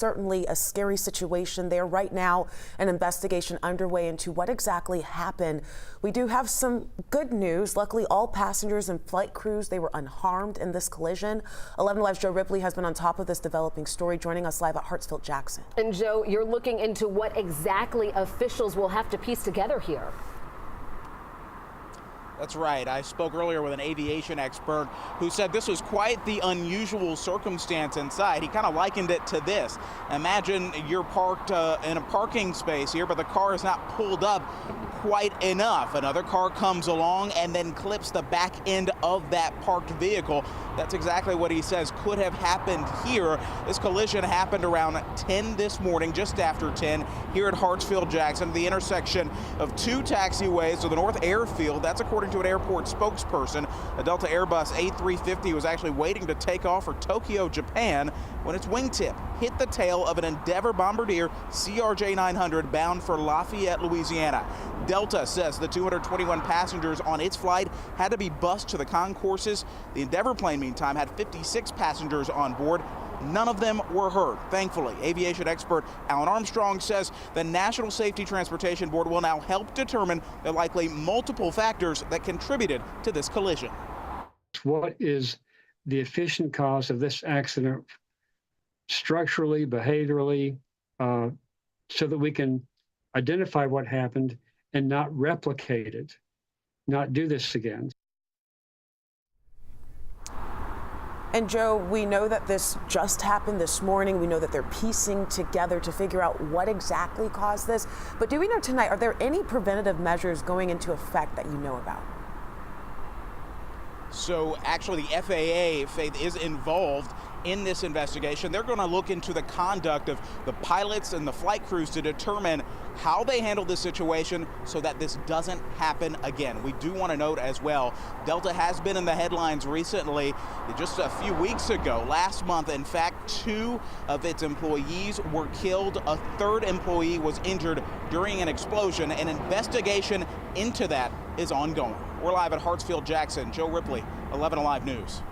Certainly a scary situation there. Right now, an investigation underway into what exactly happened. We do have some good news. Luckily, all passengers and flight crews, they were unharmed in this collision. 11 Alive's Joe Ripley has been on top of this developing story, joining us live at Hartsfield-Jackson. And Joe, you're looking into what exactly officials will have to piece together here. That's right. I spoke earlier with an aviation expert who said this was quite the unusual circumstance inside. He kind of likened it to this. Imagine you're parked in a parking space here, but the car is not pulled up quite enough. Another car comes along and then clips the back end of that parked vehicle. That's exactly what he says could have happened here. This collision happened around 10 this morning, just after 10, here at Hartsfield-Jackson, the intersection of two taxiways to the north airfield. That's according to an airport spokesperson. A Delta Airbus A350 was actually waiting to take off for Tokyo, Japan, when its wingtip hit the tail of an Endeavour Bombardier CRJ-900 bound for Lafayette, Louisiana. Delta says the 221 passengers on its flight had to be bused to the concourses. The Endeavour plane, meantime, had 56 passengers on board. None of them were hurt, thankfully. Aviation expert Alan Armstrong says the National Safety Transportation Board will now help determine the likely multiple factors that contributed to this collision. What is the efficient cause of this accident structurally, behaviorally, so that we can identify what happened and not replicate it, not do this again. And Joe, we know that this just happened this morning. We know that they're piecing together to figure out what exactly caused this. But do we know tonight, are there any preventative measures going into effect that you know about? So actually the FAA, Faith, is involved in this investigation. They're going to look into the conduct of the pilots and the flight crews to determine how they handle this situation so that this doesn't happen again. We do want to note as well, Delta has been in the headlines recently. Just a few weeks ago, last month, in fact, 2 of its employees were killed. A 3rd employee was injured during an explosion. An investigation into that is ongoing. We're live at Hartsfield-Jackson. Joe Ripley, 11 Alive News.